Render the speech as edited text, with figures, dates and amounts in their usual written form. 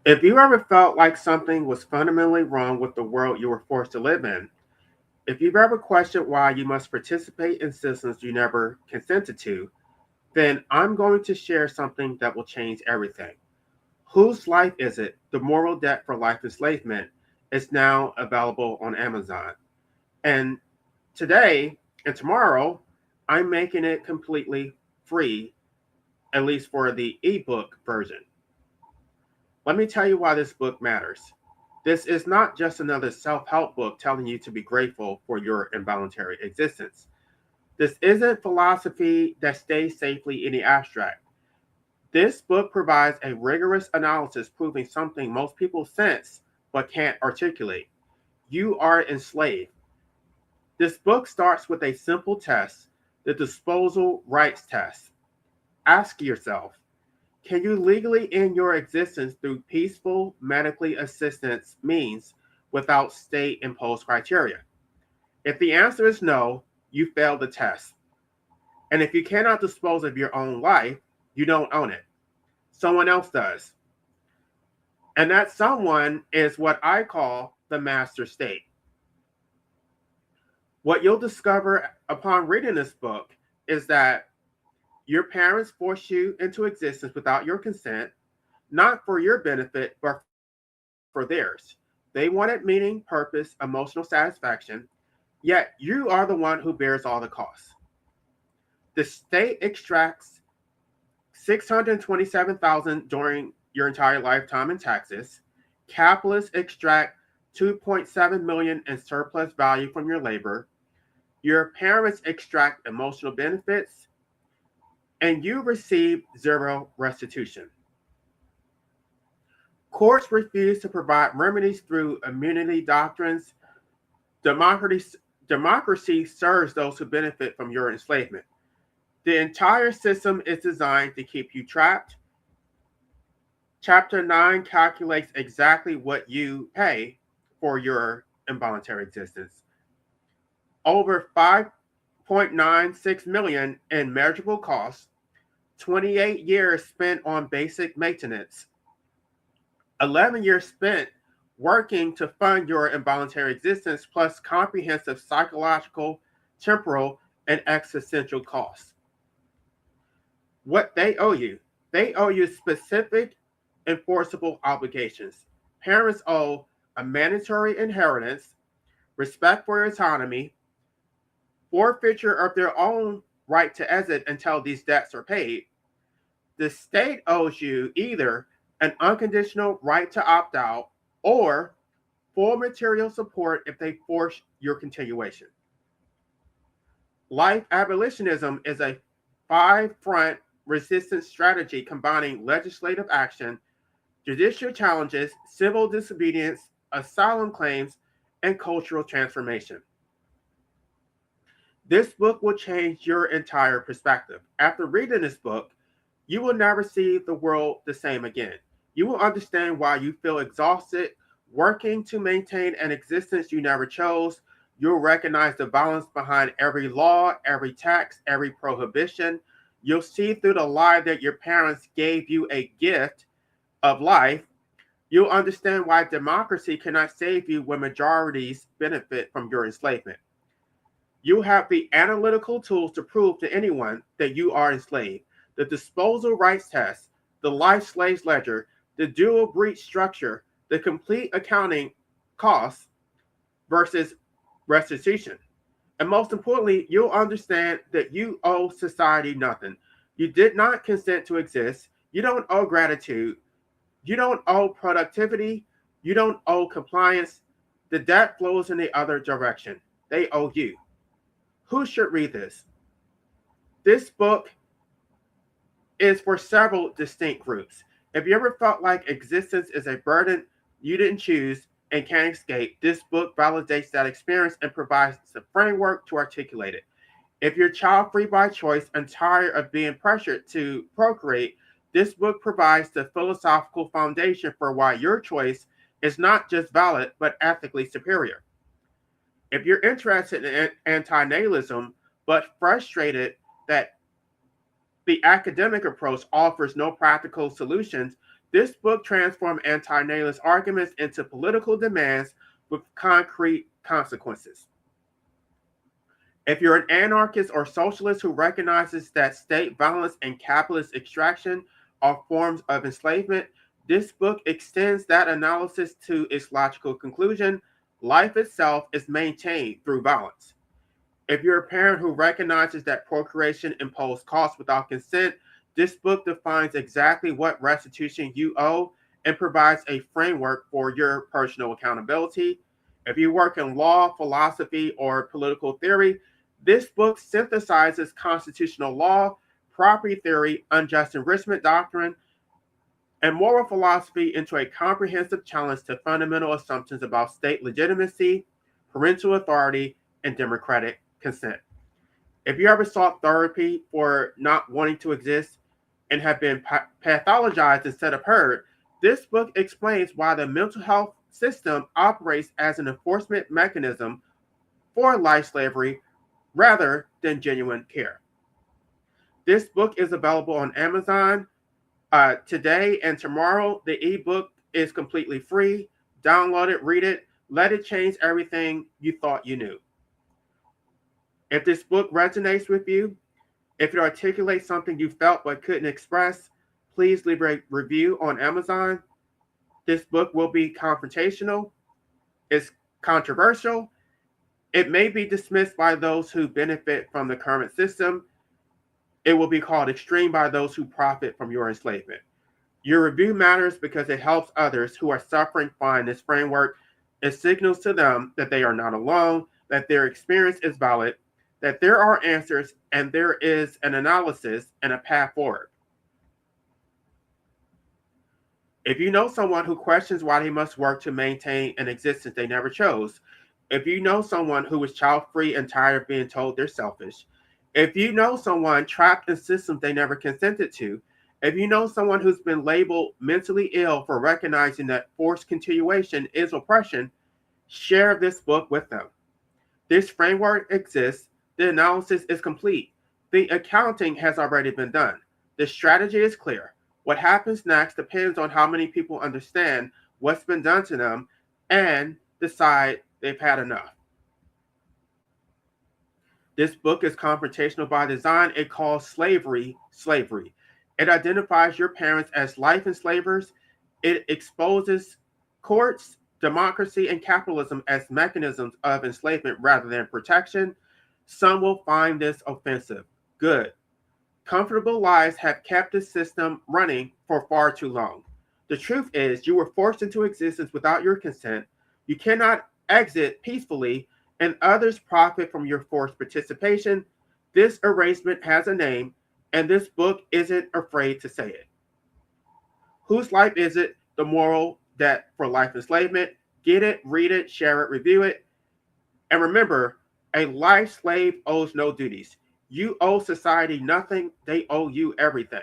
If you ever felt like something was fundamentally wrong with the world you were forced to live in, if you've ever questioned why you must participate in systems you never consented to, then I'm going to share something that will change everything. Whose Life Is It? The Moral Debt for Life Enslavement is now available on Amazon. And today and tomorrow, I'm making it completely free, at least for the ebook version. Let me tell you why this book matters. This is not just another self help book telling you to be grateful for your involuntary existence. This isn't philosophy that stays safely in the abstract. This book provides a rigorous analysis proving something most people sense but can't articulate. You are enslaved. This book starts with a simple test, the disposal rights test. Ask yourself, can you legally end your existence through peaceful, medically assistance means without state imposed criteria? If the answer is no, you failed the test. And if you cannot dispose of your own life, you don't own it. Someone else does. And that someone is what I call the master state. What you'll discover upon reading this book is that your parents forced you into existence without your consent, not for your benefit, but for theirs. They wanted meaning, purpose, emotional satisfaction, yet you are the one who bears all the costs. The state extracts 627,000 during your entire lifetime in taxes. Capitalists extract 2.7 million in surplus value from your labor. Your parents extract emotional benefits, and you receive zero restitution. Courts refuse to provide remedies through immunity doctrines. Democracy, democracy serves those who benefit from your enslavement. The entire system is designed to keep you trapped. Chapter 9 calculates exactly what you pay for your involuntary existence. Over 5.96 million in measurable costs, 28 years spent on basic maintenance, 11 years spent working to fund your involuntary existence, plus comprehensive psychological, temporal, and existential costs. What they owe you specific enforceable obligations. Parents owe a mandatory inheritance, respect for autonomy, forfeiture of their own right to exit until these debts are paid. The state owes you either an unconditional right to opt out or full material support if they force your continuation. Life abolitionism is a five front resistance strategy combining legislative action, judicial challenges, civil disobedience, asylum claims, and cultural transformation. This book will change your entire perspective. After reading this book, you will never see the world the same again. You will understand why you feel exhausted working to maintain an existence you never chose. You'll recognize the violence behind every law, every tax, every prohibition. You'll see through the lie that your parents gave you a gift of life. You'll understand why democracy cannot save you when majorities benefit from your enslavement. You have the analytical tools to prove to anyone that you are enslaved. The disposal rights test, the life slaves ledger, the dual breach structure, the complete accounting costs versus restitution. And most importantly, you'll understand that you owe society nothing. You did not consent to exist. You don't owe gratitude. You don't owe productivity. You don't owe compliance. The debt flows in the other direction. They owe you. Who should read this? This book is for several distinct groups. If you ever felt like existence is a burden you didn't choose and can't escape, this book validates that experience and provides the framework to articulate it. If you're child free by choice and tired of being pressured to procreate, this book provides the philosophical foundation for why your choice is not just valid but ethically superior. If you're interested in antinatalism but frustrated that the academic approach offers no practical solutions, This book transformed anti-natalist arguments into political demands with concrete consequences. If you're an anarchist or socialist who recognizes that state violence and capitalist extraction are forms of enslavement, this book extends that analysis to its logical conclusion. Life itself is maintained through violence. If you're a parent who recognizes that procreation imposed costs without consent, this book defines exactly what restitution you owe and provides a framework for your personal accountability. If you work in law, philosophy, or political theory, this book synthesizes constitutional law, property theory, unjust enrichment doctrine, and moral philosophy into a comprehensive challenge to fundamental assumptions about state legitimacy, parental authority, and democratic consent. If you ever sought therapy for not wanting to exist and have been pathologized instead of heard, this book explains why the mental health system operates as an enforcement mechanism for life slavery rather than genuine care. This book is available on Amazon today and tomorrow. The ebook is completely free. Download it, read it, let it change everything you thought you knew. If this book resonates with you, if it articulates something you felt but couldn't express, please leave a review on Amazon. This book will be confrontational, it's controversial, it may be dismissed by those who benefit from the current system. It will be called extreme by those who profit from your enslavement. Your review matters because it helps others who are suffering find this framework. It signals to them that they are not alone, that their experience is valid, that there are answers, and there is an analysis and a path forward. If you know someone who questions why they must work to maintain an existence they never chose, if you know someone who is child-free and tired of being told they're selfish, if you know someone trapped in systems they never consented to, if you know someone who's been labeled mentally ill for recognizing that forced continuation is oppression, share this book with them. This framework exists. The analysis is complete. The accounting has already been done. The strategy is clear. What happens next depends on how many people understand what's been done to them and decide they've had enough. This book is confrontational by design. It calls slavery, slavery. It identifies your parents as life enslavers. It exposes courts, democracy, and capitalism as mechanisms of enslavement rather than protection. Some will find this offensive. Good. Comfortable lives have kept the system running for far too long. The truth is, you were forced into existence without your consent. You cannot exit peacefully, and others profit from your forced participation. This erasement has a name, and this book isn't afraid to say it. Whose life is it? The moral debt for life enslavement. Get it, read it, share it, review it. And remember, a life slave owes no duties. You owe society nothing, they owe you everything.